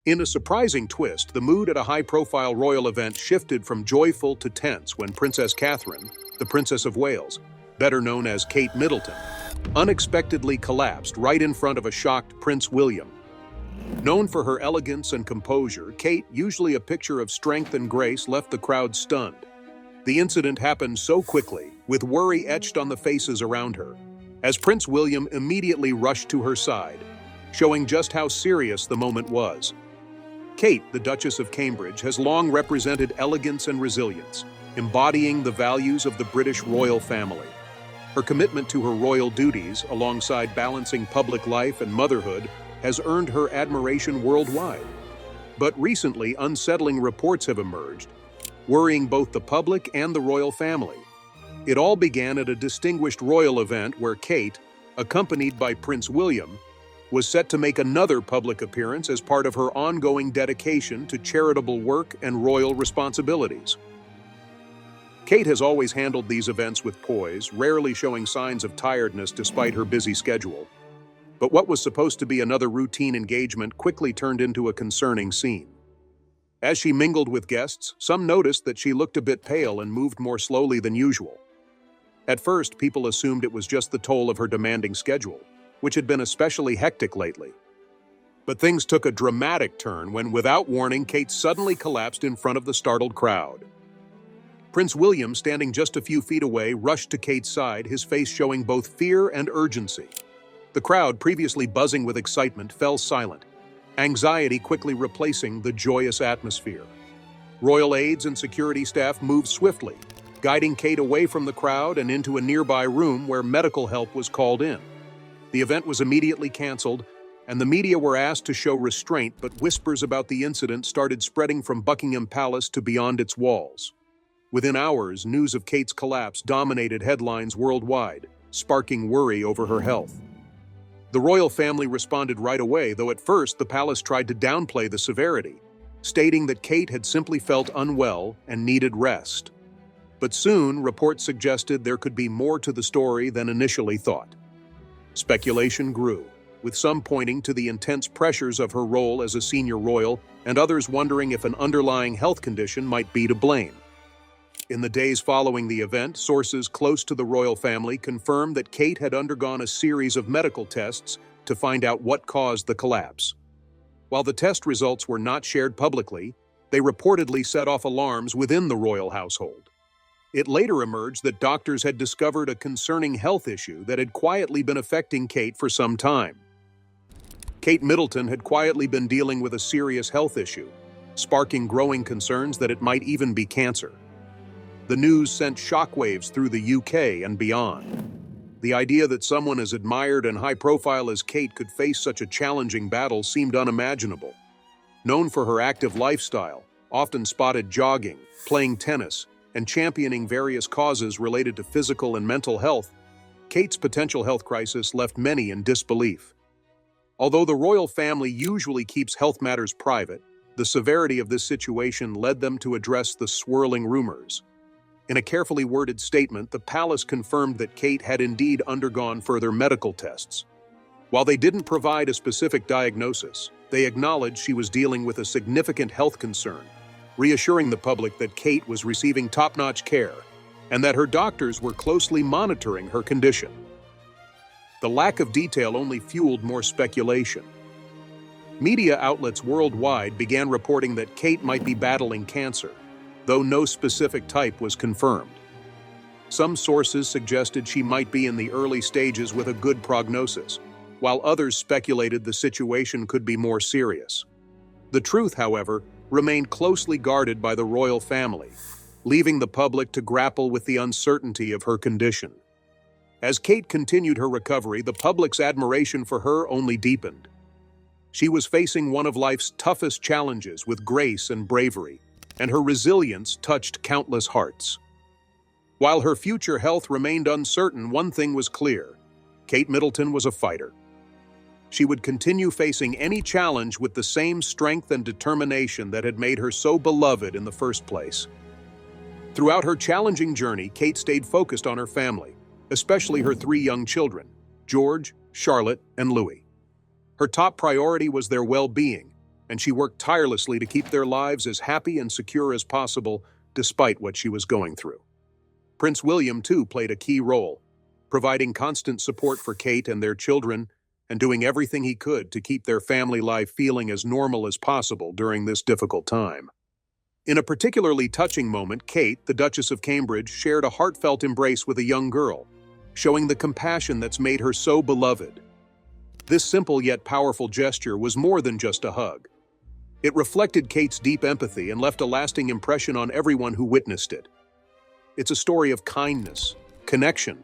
In a surprising twist, the mood at a high-profile royal event shifted from joyful to tense when Princess Catherine, the Princess of Wales, better known as Kate Middleton, unexpectedly collapsed right in front of a shocked Prince William. Known for her elegance and composure, Kate, usually a picture of strength and grace, left the crowd stunned. The incident happened so quickly, with worry etched on the faces around her, as Prince William immediately rushed to her side, showing just how serious the moment was. Kate, the Duchess of Cambridge, has long represented elegance and resilience, embodying the values of the British royal family. Her commitment to her royal duties, alongside balancing public life and motherhood, has earned her admiration worldwide. But recently, unsettling reports have emerged, worrying both the public and the royal family. It all began at a distinguished royal event where Kate, accompanied by Prince William, was set to make another public appearance as part of her ongoing dedication to charitable work and royal responsibilities. Kate has always handled these events with poise, rarely showing signs of tiredness despite her busy schedule. But what was supposed to be another routine engagement quickly turned into a concerning scene. As she mingled with guests, some noticed that she looked a bit pale and moved more slowly than usual. At first, people assumed it was just the toll of her demanding schedule, which had been especially hectic lately. But things took a dramatic turn when, without warning, Kate suddenly collapsed in front of the startled crowd. Prince William, standing just a few feet away, rushed to Kate's side, his face showing both fear and urgency. The crowd, previously buzzing with excitement, fell silent, anxiety quickly replacing the joyous atmosphere. Royal aides and security staff moved swiftly, guiding Kate away from the crowd and into a nearby room where medical help was called in. The event was immediately canceled, and the media were asked to show restraint, but whispers about the incident started spreading from Buckingham Palace to beyond its walls. Within hours, news of Kate's collapse dominated headlines worldwide, sparking worry over her health. The royal family responded right away, though at first the palace tried to downplay the severity, stating that Kate had simply felt unwell and needed rest. But soon, reports suggested there could be more to the story than initially thought. Speculation grew, with some pointing to the intense pressures of her role as a senior royal and others wondering if an underlying health condition might be to blame. In the days following the event, sources close to the royal family confirmed that Kate had undergone a series of medical tests to find out what caused the collapse. While the test results were not shared publicly, they reportedly set off alarms within the royal household. It later emerged that doctors had discovered a concerning health issue that had quietly been affecting Kate for some time. Kate Middleton had quietly been dealing with a serious health issue, sparking growing concerns that it might even be cancer. The news sent shockwaves through the UK and beyond. The idea that someone as admired and high-profile as Kate could face such a challenging battle seemed unimaginable. Known for her active lifestyle, often spotted jogging, playing tennis, and championing various causes related to physical and mental health, Kate's potential health crisis left many in disbelief. Although the royal family usually keeps health matters private, the severity of this situation led them to address the swirling rumors. In a carefully worded statement, the palace confirmed that Kate had indeed undergone further medical tests. While they didn't provide a specific diagnosis, they acknowledged she was dealing with a significant health concern, reassuring the public that Kate was receiving top-notch care and that her doctors were closely monitoring her condition. The lack of detail only fueled more speculation. Media outlets worldwide began reporting that Kate might be battling cancer, though no specific type was confirmed. Some sources suggested she might be in the early stages with a good prognosis, while others speculated the situation could be more serious. The truth, however, remained closely guarded by the royal family, leaving the public to grapple with the uncertainty of her condition. As Kate continued her recovery, the public's admiration for her only deepened. She was facing one of life's toughest challenges with grace and bravery, and her resilience touched countless hearts. While her future health remained uncertain, one thing was clear: Kate Middleton was a fighter. She would continue facing any challenge with the same strength and determination that had made her so beloved in the first place. Throughout her challenging journey, Kate stayed focused on her family, especially her 3 young children, George, Charlotte, and Louis. Her top priority was their well-being, and she worked tirelessly to keep their lives as happy and secure as possible despite what she was going through. Prince William, too, played a key role, providing constant support for Kate and their children and doing everything he could to keep their family life feeling as normal as possible during this difficult time. In a particularly touching moment, Kate, the Duchess of Cambridge, shared a heartfelt embrace with a young girl, showing the compassion that's made her so beloved. This simple yet powerful gesture was more than just a hug. It reflected Kate's deep empathy and left a lasting impression on everyone who witnessed it. It's a story of kindness, connection,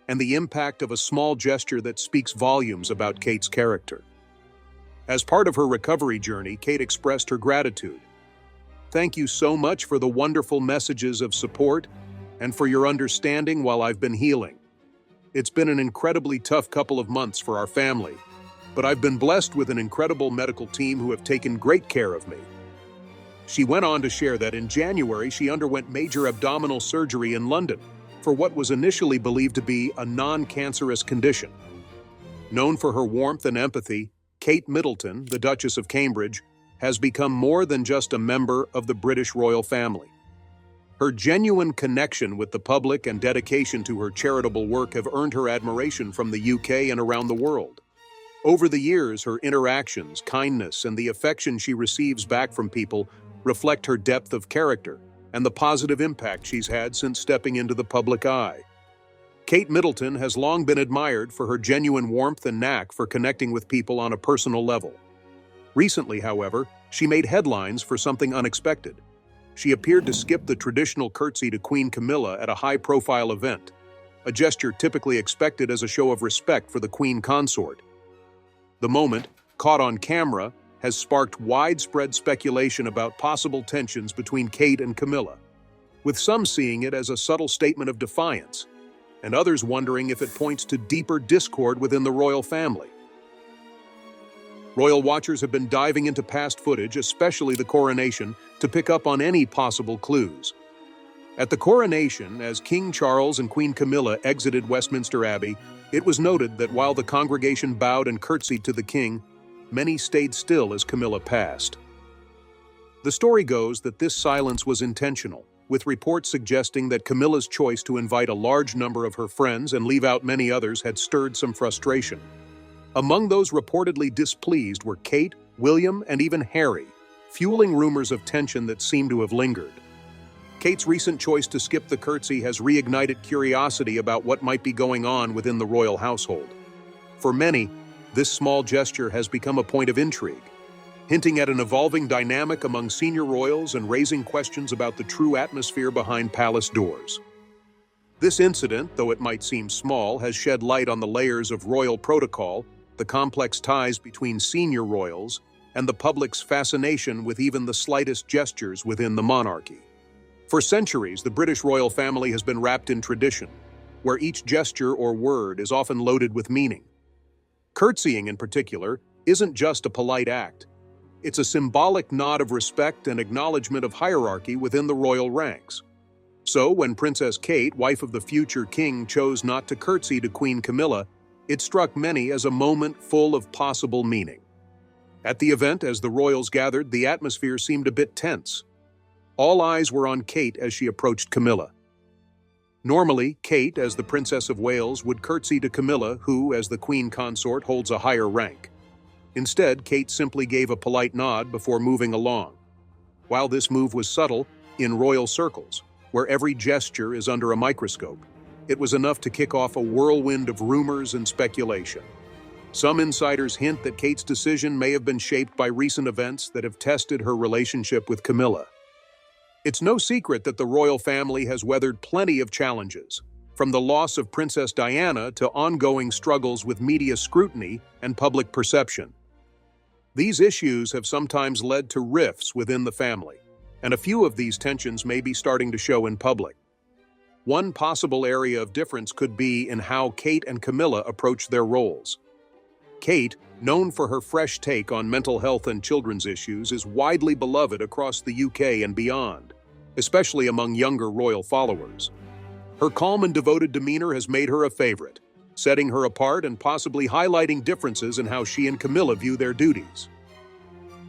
and the impact of a small gesture that speaks volumes about Kate's character. As part of her recovery journey, Kate expressed her gratitude. "Thank you so much for the wonderful messages of support and for your understanding while I've been healing. It's been an incredibly tough couple of months for our family, but I've been blessed with an incredible medical team who have taken great care of me." She went on to share that in January she underwent major abdominal surgery in London for what was initially believed to be a non-cancerous condition. Known for her warmth and empathy, Kate Middleton, the Duchess of Cambridge, has become more than just a member of the British royal family. Her genuine connection with the public and dedication to her charitable work have earned her admiration from the UK and around the world. Over the years, her interactions, kindness, and the affection she receives back from people reflect her depth of character and the positive impact she's had since stepping into the public eye. Kate Middleton has long been admired for her genuine warmth and knack for connecting with people on a personal level. Recently, however, she made headlines for something unexpected. She appeared to skip the traditional curtsy to Queen Camilla at a high-profile event, a gesture typically expected as a show of respect for the Queen consort. The moment, caught on camera, has sparked widespread speculation about possible tensions between Kate and Camilla, with some seeing it as a subtle statement of defiance, and others wondering if it points to deeper discord within the royal family. Royal watchers have been diving into past footage, especially the coronation, to pick up on any possible clues. At the coronation, as King Charles and Queen Camilla exited Westminster Abbey, it was noted that while the congregation bowed and curtsied to the king, many stayed still as Camilla passed. The story goes that this silence was intentional, with reports suggesting that Camilla's choice to invite a large number of her friends and leave out many others had stirred some frustration. Among those reportedly displeased were Kate, William, and even Harry, fueling rumors of tension that seem to have lingered. Kate's recent choice to skip the curtsy has reignited curiosity about what might be going on within the royal household. For many, this small gesture has become a point of intrigue, hinting at an evolving dynamic among senior royals and raising questions about the true atmosphere behind palace doors. This incident, though it might seem small, has shed light on the layers of royal protocol, the complex ties between senior royals, and the public's fascination with even the slightest gestures within the monarchy. For centuries, the British royal family has been wrapped in tradition, where each gesture or word is often loaded with meaning. Curtsying, in particular, isn't just a polite act. It's a symbolic nod of respect and acknowledgement of hierarchy within the royal ranks. So, when Princess Kate, wife of the future king, chose not to curtsy to Queen Camilla, it struck many as a moment full of possible meaning. At the event, as the royals gathered, the atmosphere seemed a bit tense. All eyes were on Kate as she approached Camilla. Normally, Kate, as the Princess of Wales, would curtsy to Camilla, who, as the Queen consort, holds a higher rank. Instead, Kate simply gave a polite nod before moving along. While this move was subtle, in royal circles, where every gesture is under a microscope, it was enough to kick off a whirlwind of rumors and speculation. Some insiders hint that Kate's decision may have been shaped by recent events that have tested her relationship with Camilla. It's no secret that the royal family has weathered plenty of challenges, from the loss of Princess Diana to ongoing struggles with media scrutiny and public perception. These issues have sometimes led to rifts within the family, and a few of these tensions may be starting to show in public. One possible area of difference could be in how Kate and Camilla approach their roles. Kate, known for her fresh take on mental health and children's issues, is widely beloved across the UK and beyond, especially among younger royal followers. Her calm and devoted demeanor has made her a favorite, setting her apart and possibly highlighting differences in how she and Camilla view their duties.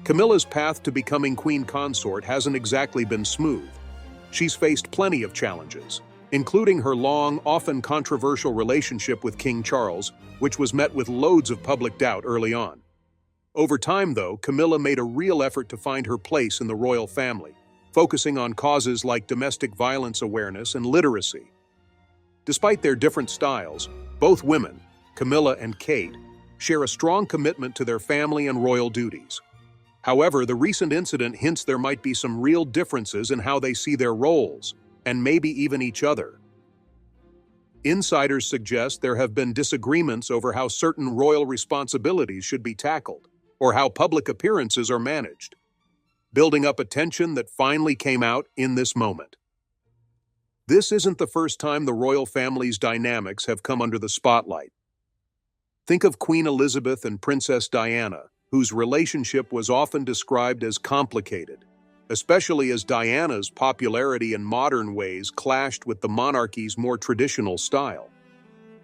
Camilla's path to becoming queen consort hasn't exactly been smooth. She's faced plenty of challenges, including her long, often controversial relationship with King Charles, which was met with loads of public doubt early on. Over time, though, Camilla made a real effort to find her place in the royal family, focusing on causes like domestic violence awareness and literacy. Despite their different styles, both women, Camilla and Kate, share a strong commitment to their family and royal duties. However, the recent incident hints there might be some real differences in how they see their roles, and maybe even each other. Insiders suggest there have been disagreements over how certain royal responsibilities should be tackled, or how public appearances are managed, building up a tension that finally came out in this moment. This isn't the first time the royal family's dynamics have come under the spotlight. Think of Queen Elizabeth and Princess Diana, whose relationship was often described as complicated, especially as Diana's popularity in modern ways clashed with the monarchy's more traditional style.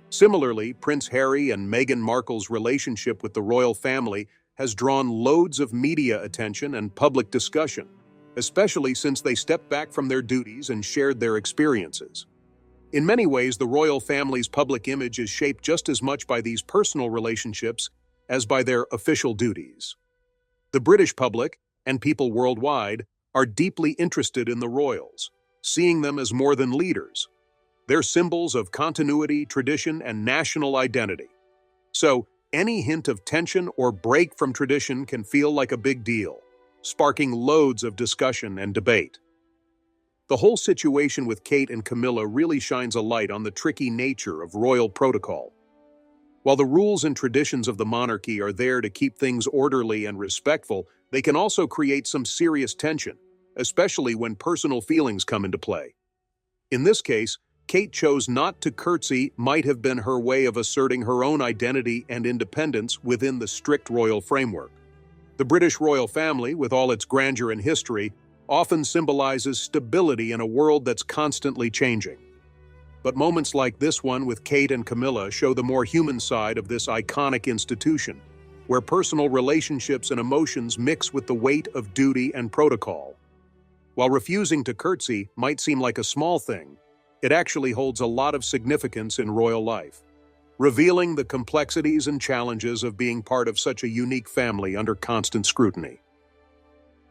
Similarly, Prince Harry and Meghan Markle's relationship with the royal family has drawn loads of media attention and public discussion, especially since they stepped back from their duties and shared their experiences. In many ways, the royal family's public image is shaped just as much by these personal relationships as by their official duties. The British public, and people worldwide, are deeply interested in the royals, seeing them as more than leaders. They're symbols of continuity, tradition, and national identity. So, any hint of tension or break from tradition can feel like a big deal, sparking loads of discussion and debate. The whole situation with Kate and Camilla really shines a light on the tricky nature of royal protocol. While the rules and traditions of the monarchy are there to keep things orderly and respectful, they can also create some serious tension, especially when personal feelings come into play. In this case, Kate chose not to curtsy might have been her way of asserting her own identity and independence within the strict royal framework. The British royal family, with all its grandeur and history, often symbolizes stability in a world that's constantly changing. But moments like this one with Kate and Camilla show the more human side of this iconic institution, where personal relationships and emotions mix with the weight of duty and protocol. While refusing to curtsy might seem like a small thing, it actually holds a lot of significance in royal life, revealing the complexities and challenges of being part of such a unique family under constant scrutiny.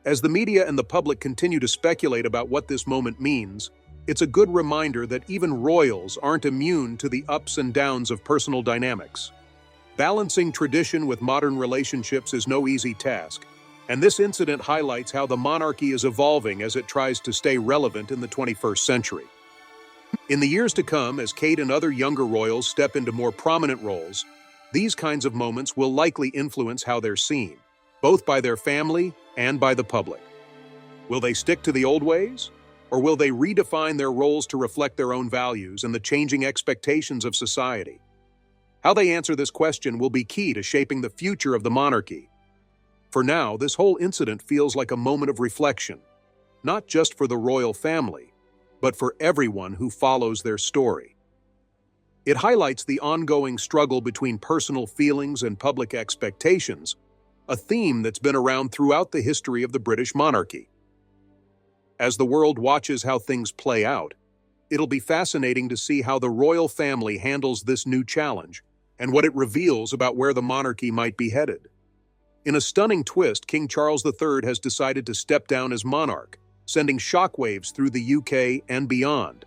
As the media and the public continue to speculate about what this moment means, it's a good reminder that even royals aren't immune to the ups and downs of personal dynamics. Balancing tradition with modern relationships is no easy task, and this incident highlights how the monarchy is evolving as it tries to stay relevant in the 21st century. In the years to come, as Kate and other younger royals step into more prominent roles, these kinds of moments will likely influence how they're seen, both by their family and by the public. Will they stick to the old ways? Or will they redefine their roles to reflect their own values and the changing expectations of society? How they answer this question will be key to shaping the future of the monarchy. For now, this whole incident feels like a moment of reflection, not just for the royal family, but for everyone who follows their story. It highlights the ongoing struggle between personal feelings and public expectations, a theme that's been around throughout the history of the British monarchy. As the world watches how things play out, it'll be fascinating to see how the royal family handles this new challenge and what it reveals about where the monarchy might be headed. In a stunning twist, King Charles III has decided to step down as monarch, sending shockwaves through the UK and beyond.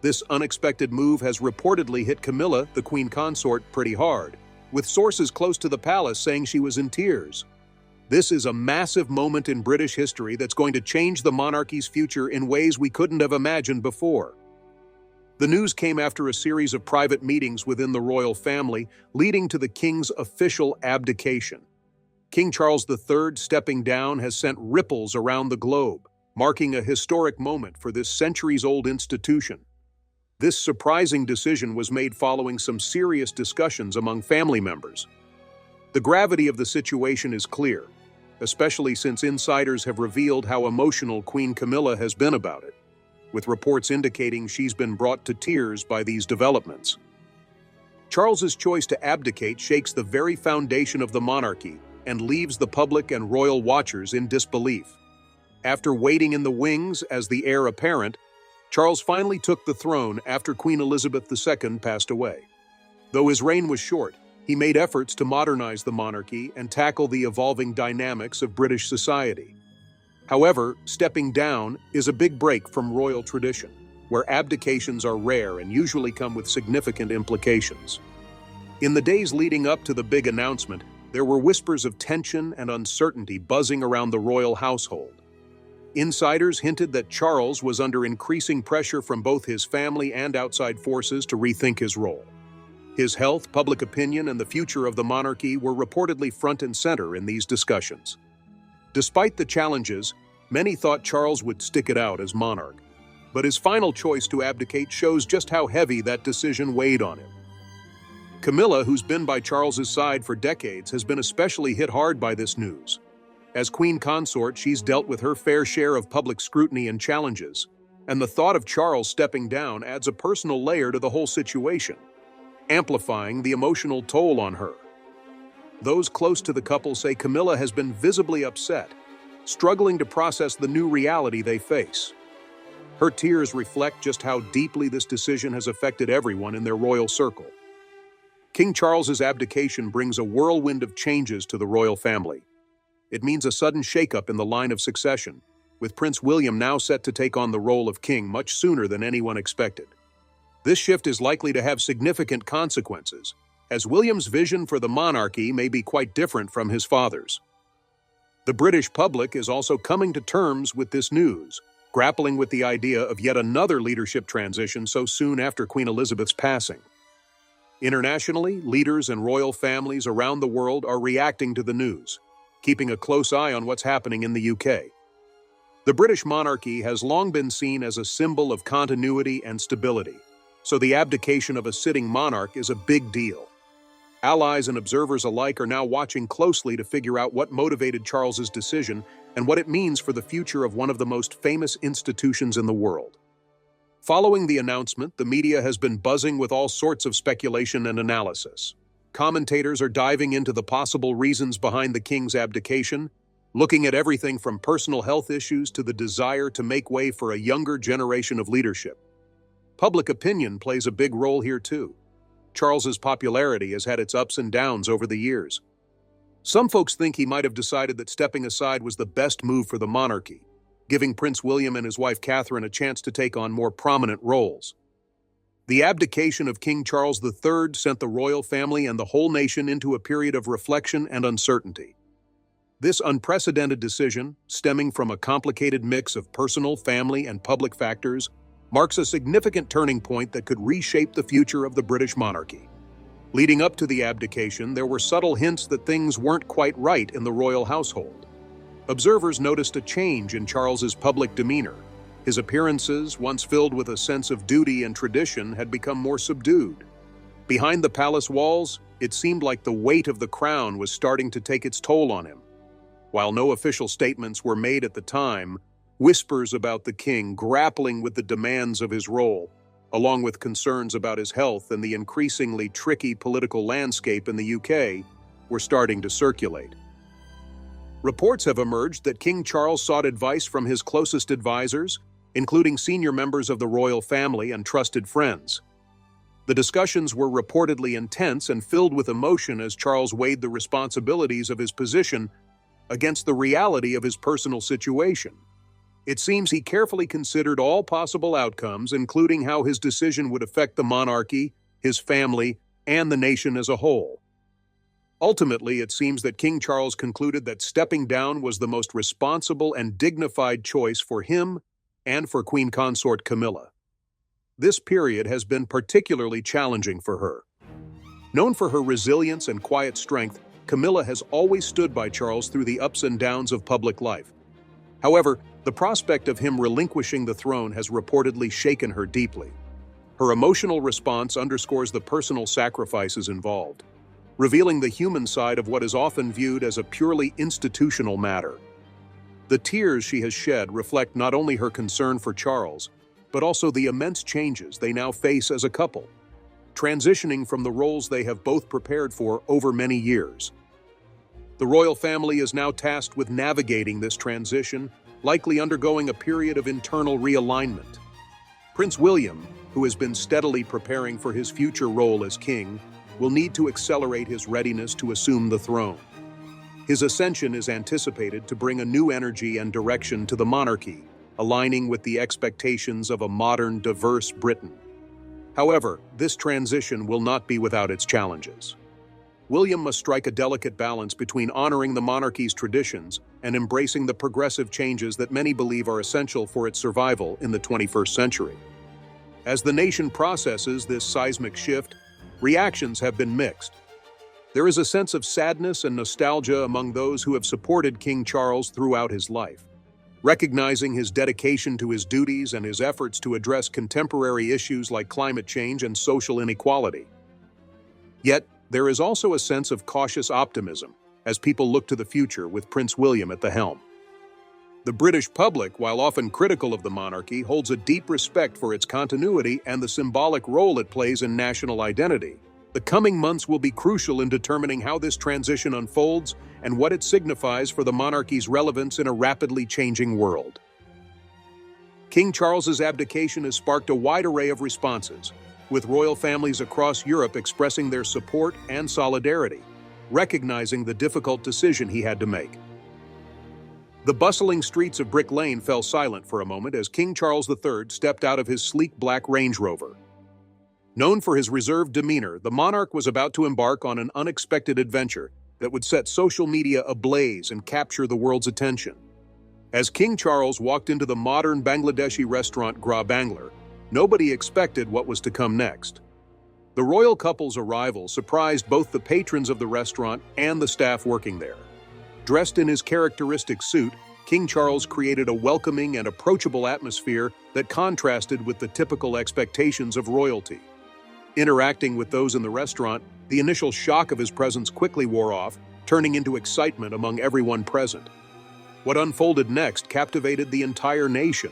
This unexpected move has reportedly hit Camilla, the queen consort, pretty hard, with sources close to the palace saying she was in tears. This is a massive moment in British history that's going to change the monarchy's future in ways we couldn't have imagined before. The news came after a series of private meetings within the royal family, leading to the king's official abdication. King Charles III stepping down has sent ripples around the globe, marking a historic moment for this centuries-old institution. This surprising decision was made following some serious discussions among family members. The gravity of the situation is clear, especially since insiders have revealed how emotional Queen Camilla has been about it, with reports indicating she's been brought to tears by these developments. Charles's choice to abdicate shakes the very foundation of the monarchy and leaves the public and royal watchers in disbelief. After waiting in the wings as the heir apparent, Charles finally took the throne after Queen Elizabeth II passed away. Though his reign was short, he made efforts to modernize the monarchy and tackle the evolving dynamics of British society. However, stepping down is a big break from royal tradition, where abdications are rare and usually come with significant implications. In the days leading up to the big announcement, there were whispers of tension and uncertainty buzzing around the royal household. Insiders hinted that Charles was under increasing pressure from both his family and outside forces to rethink his role. His health, public opinion, and the future of the monarchy were reportedly front and center in these discussions. Despite the challenges, many thought Charles would stick it out as monarch, but his final choice to abdicate shows just how heavy that decision weighed on him. Camilla, who's been by Charles's side for decades, has been especially hit hard by this news. As queen consort, she's dealt with her fair share of public scrutiny and challenges, and the thought of Charles stepping down adds a personal layer to the whole situation, amplifying the emotional toll on her. Those close to the couple say Camilla has been visibly upset, struggling to process the new reality they face. Her tears reflect just how deeply this decision has affected everyone in their royal circle. King Charles's abdication brings a whirlwind of changes to the royal family. It means a sudden shakeup in the line of succession, with Prince William now set to take on the role of king much sooner than anyone expected. This shift is likely to have significant consequences, as William's vision for the monarchy may be quite different from his father's. The British public is also coming to terms with this news, grappling with the idea of yet another leadership transition so soon after Queen Elizabeth's passing. Internationally, leaders and royal families around the world are reacting to the news, keeping a close eye on what's happening in the UK. The British monarchy has long been seen as a symbol of continuity and stability, so the abdication of a sitting monarch is a big deal. Allies and observers alike are now watching closely to figure out what motivated Charles's decision and what it means for the future of one of the most famous institutions in the world. Following the announcement, the media has been buzzing with all sorts of speculation and analysis. Commentators are diving into the possible reasons behind the king's abdication, looking at everything from personal health issues to the desire to make way for a younger generation of leadership. Public opinion plays a big role here too. Charles's popularity has had its ups and downs over the years. Some folks think he might have decided that stepping aside was the best move for the monarchy, giving Prince William and his wife Catherine a chance to take on more prominent roles. The abdication of King Charles III sent the royal family and the whole nation into a period of reflection and uncertainty. This unprecedented decision, stemming from a complicated mix of personal, family, and public factors, marks a significant turning point that could reshape the future of the British monarchy. Leading up to the abdication, there were subtle hints that things weren't quite right in the royal household. Observers noticed a change in Charles's public demeanor. His appearances, once filled with a sense of duty and tradition, had become more subdued. Behind the palace walls, it seemed like the weight of the crown was starting to take its toll on him. While no official statements were made at the time, whispers about the king grappling with the demands of his role, along with concerns about his health and the increasingly tricky political landscape in the UK, were starting to circulate. Reports have emerged that King Charles sought advice from his closest advisors, including senior members of the royal family and trusted friends. The discussions were reportedly intense and filled with emotion as Charles weighed the responsibilities of his position against the reality of his personal situation. It seems he carefully considered all possible outcomes, including how his decision would affect the monarchy, his family, and the nation as a whole. Ultimately, it seems that King Charles concluded that stepping down was the most responsible and dignified choice for him and for Queen Consort Camilla. This period has been particularly challenging for her. Known for her resilience and quiet strength, Camilla has always stood by Charles through the ups and downs of public life. However, the prospect of him relinquishing the throne has reportedly shaken her deeply. Her emotional response underscores the personal sacrifices involved, revealing the human side of what is often viewed as a purely institutional matter. The tears she has shed reflect not only her concern for Charles, but also the immense changes they now face as a couple, transitioning from the roles they have both prepared for over many years. The royal family is now tasked with navigating this transition, likely undergoing a period of internal realignment. Prince William, who has been steadily preparing for his future role as king, will need to accelerate his readiness to assume the throne. His ascension is anticipated to bring a new energy and direction to the monarchy, aligning with the expectations of a modern, diverse Britain. However, this transition will not be without its challenges. William must strike a delicate balance between honoring the monarchy's traditions and embracing the progressive changes that many believe are essential for its survival in the 21st century. As the nation processes this seismic shift, reactions have been mixed. There is a sense of sadness and nostalgia among those who have supported King Charles throughout his life, recognizing his dedication to his duties and his efforts to address contemporary issues like climate change and social inequality. Yet, there is also a sense of cautious optimism as people look to the future with Prince William at the helm. The British public, while often critical of the monarchy, holds a deep respect for its continuity and the symbolic role it plays in national identity. The coming months will be crucial in determining how this transition unfolds and what it signifies for the monarchy's relevance in a rapidly changing world. King Charles's abdication has sparked a wide array of responses, with royal families across Europe expressing their support and solidarity, recognizing the difficult decision he had to make. The bustling streets of Brick Lane fell silent for a moment as King Charles III stepped out of his sleek black Range Rover. Known for his reserved demeanor, the monarch was about to embark on an unexpected adventure that would set social media ablaze and capture the world's attention. As King Charles walked into the modern Bangladeshi restaurant Gra Banglar, nobody expected what was to come next. The royal couple's arrival surprised both the patrons of the restaurant and the staff working there. Dressed in his characteristic suit, King Charles created a welcoming and approachable atmosphere that contrasted with the typical expectations of royalty. Interacting with those in the restaurant, the initial shock of his presence quickly wore off, turning into excitement among everyone present. What unfolded next captivated the entire nation.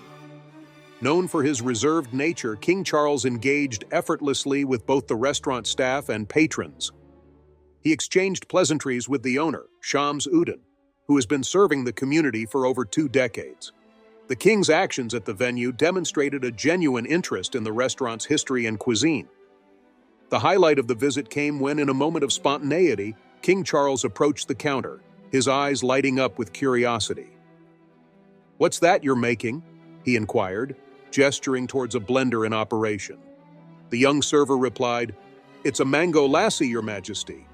Known for his reserved nature, King Charles engaged effortlessly with both the restaurant staff and patrons. He exchanged pleasantries with the owner, Shams Udin, who has been serving the community for over 2 decades. The king's actions at the venue demonstrated a genuine interest in the restaurant's history and cuisine. The highlight of the visit came when, in a moment of spontaneity, King Charles approached the counter, his eyes lighting up with curiosity. "What's that you're making?" he inquired, gesturing towards a blender in operation. The young server replied, "It's a mango lassi, Your Majesty."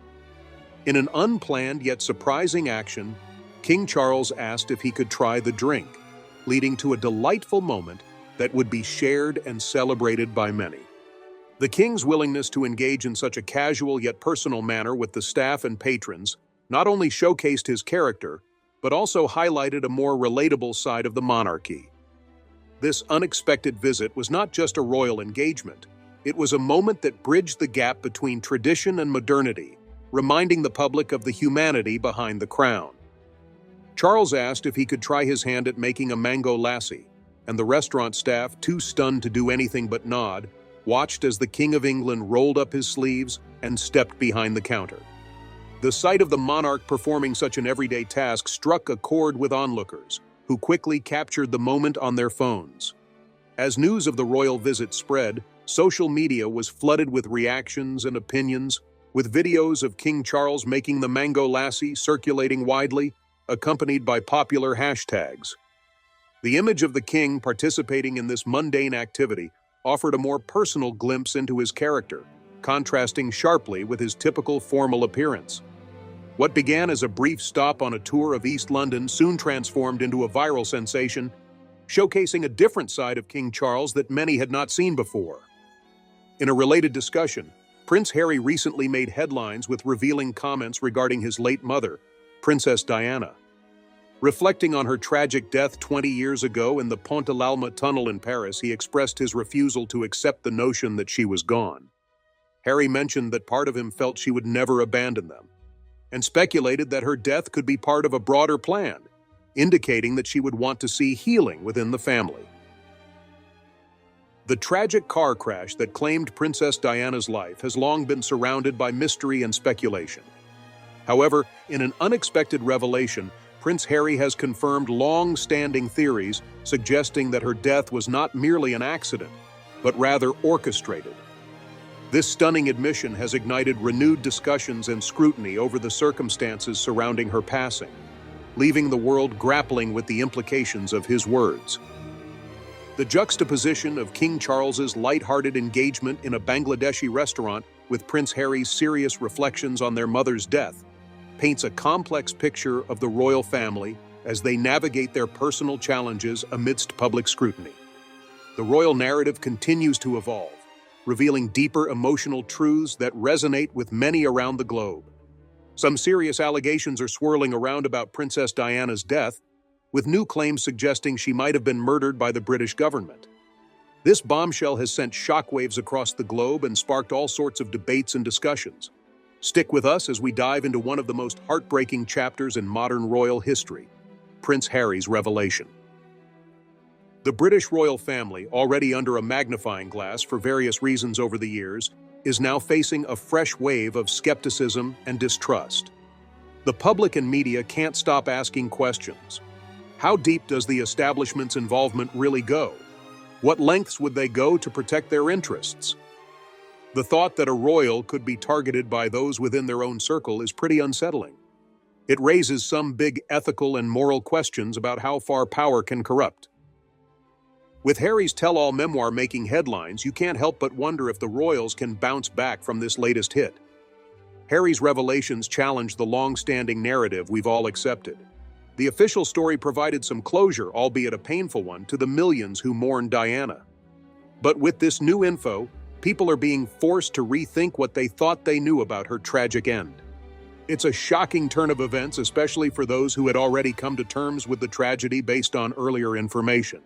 In an unplanned yet surprising action, King Charles asked if he could try the drink, leading to a delightful moment that would be shared and celebrated by many. The king's willingness to engage in such a casual yet personal manner with the staff and patrons not only showcased his character, but also highlighted a more relatable side of the monarchy. This unexpected visit was not just a royal engagement, it was a moment that bridged the gap between tradition and modernity, reminding the public of the humanity behind the crown. Charles asked if he could try his hand at making a mango lassi, and the restaurant staff, too stunned to do anything but nod, watched as the King of England rolled up his sleeves and stepped behind the counter. The sight of the monarch performing such an everyday task struck a chord with onlookers, who quickly captured the moment on their phones. As news of the royal visit spread, social media was flooded with reactions and opinions, with videos of King Charles making the mango lassi circulating widely, accompanied by popular hashtags. The image of the king participating in this mundane activity offered a more personal glimpse into his character, contrasting sharply with his typical formal appearance. What began as a brief stop on a tour of East London soon transformed into a viral sensation, showcasing a different side of King Charles that many had not seen before. In a related discussion, Prince Harry recently made headlines with revealing comments regarding his late mother, Princess Diana. Reflecting on her tragic death 20 years ago in the Pont de l'Alma tunnel in Paris, he expressed his refusal to accept the notion that she was gone. Harry mentioned that part of him felt she would never abandon them, and speculated that her death could be part of a broader plan, indicating that she would want to see healing within the family. The tragic car crash that claimed Princess Diana's life has long been surrounded by mystery and speculation. However, in an unexpected revelation, Prince Harry has confirmed long-standing theories suggesting that her death was not merely an accident, but rather orchestrated. This stunning admission has ignited renewed discussions and scrutiny over the circumstances surrounding her passing, leaving the world grappling with the implications of his words. The juxtaposition of King Charles's light-hearted engagement in a Bangladeshi restaurant with Prince Harry's serious reflections on their mother's death paints a complex picture of the royal family as they navigate their personal challenges amidst public scrutiny. The royal narrative continues to evolve, revealing deeper emotional truths that resonate with many around the globe. Some serious allegations are swirling around about Princess Diana's death, with new claims suggesting she might have been murdered by the British government. This bombshell has sent shockwaves across the globe and sparked all sorts of debates and discussions. Stick with us as we dive into one of the most heartbreaking chapters in modern royal history, Prince Harry's revelation. The British royal family, already under a magnifying glass for various reasons over the years, is now facing a fresh wave of skepticism and distrust. The public and media can't stop asking questions. How deep does the establishment's involvement really go? What lengths would they go to protect their interests? The thought that a royal could be targeted by those within their own circle is pretty unsettling. It raises some big ethical and moral questions about how far power can corrupt. With Harry's tell-all memoir making headlines, you can't help but wonder if the royals can bounce back from this latest hit. Harry's revelations challenge the long-standing narrative we've all accepted. The official story provided some closure, albeit a painful one, to the millions who mourn Diana. But with this new info, people are being forced to rethink what they thought they knew about her tragic end. It's a shocking turn of events, especially for those who had already come to terms with the tragedy based on earlier information.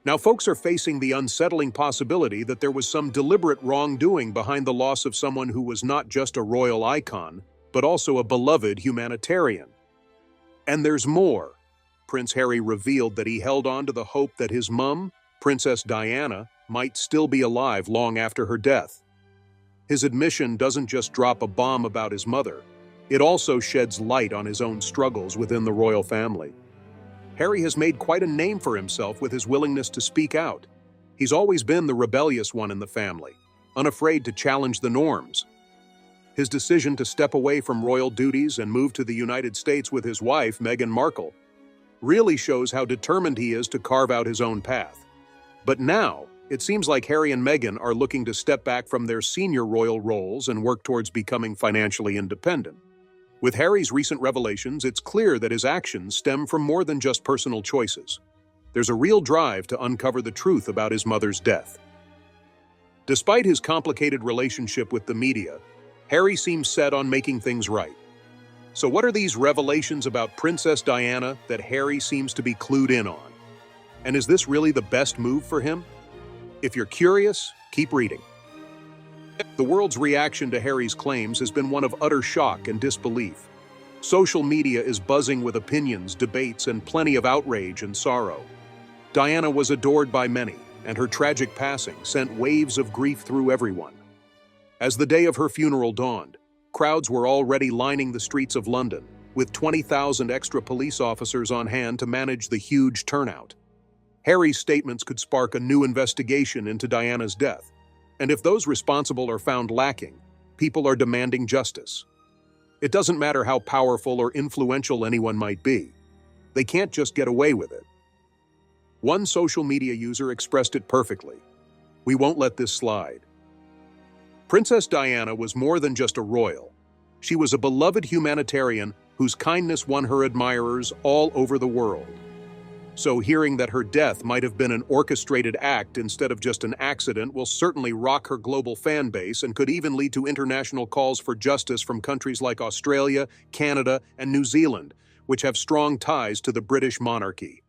Now, folks are facing the unsettling possibility that there was some deliberate wrongdoing behind the loss of someone who was not just a royal icon, but also a beloved humanitarian. And there's more. Prince Harry revealed that he held on to the hope that his mum, Princess Diana, might still be alive long after her death. His admission doesn't just drop a bomb about his mother, it also sheds light on his own struggles within the royal family. Harry has made quite a name for himself with his willingness to speak out. He's always been the rebellious one in the family, unafraid to challenge the norms. His decision to step away from royal duties and move to the United States with his wife, Meghan Markle, really shows how determined he is to carve out his own path. But now, it seems like Harry and Meghan are looking to step back from their senior royal roles and work towards becoming financially independent. With Harry's recent revelations, it's clear that his actions stem from more than just personal choices. There's a real drive to uncover the truth about his mother's death. Despite his complicated relationship with the media, Harry seems set on making things right. So what are these revelations about Princess Diana that Harry seems to be clued in on? And is this really the best move for him? If you're curious, keep reading. The world's reaction to Harry's claims has been one of utter shock and disbelief. Social media is buzzing with opinions, debates, and plenty of outrage and sorrow. Diana was adored by many, and her tragic passing sent waves of grief through everyone. As the day of her funeral dawned, crowds were already lining the streets of London, with 20,000 extra police officers on hand to manage the huge turnout. Harry's statements could spark a new investigation into Diana's death, and if those responsible are found lacking, people are demanding justice. It doesn't matter how powerful or influential anyone might be. They can't just get away with it. One social media user expressed it perfectly. "We won't let this slide." Princess Diana was more than just a royal. She was a beloved humanitarian whose kindness won her admirers all over the world. So hearing that her death might have been an orchestrated act instead of just an accident will certainly rock her global fan base and could even lead to international calls for justice from countries like Australia, Canada, and New Zealand, which have strong ties to the British monarchy.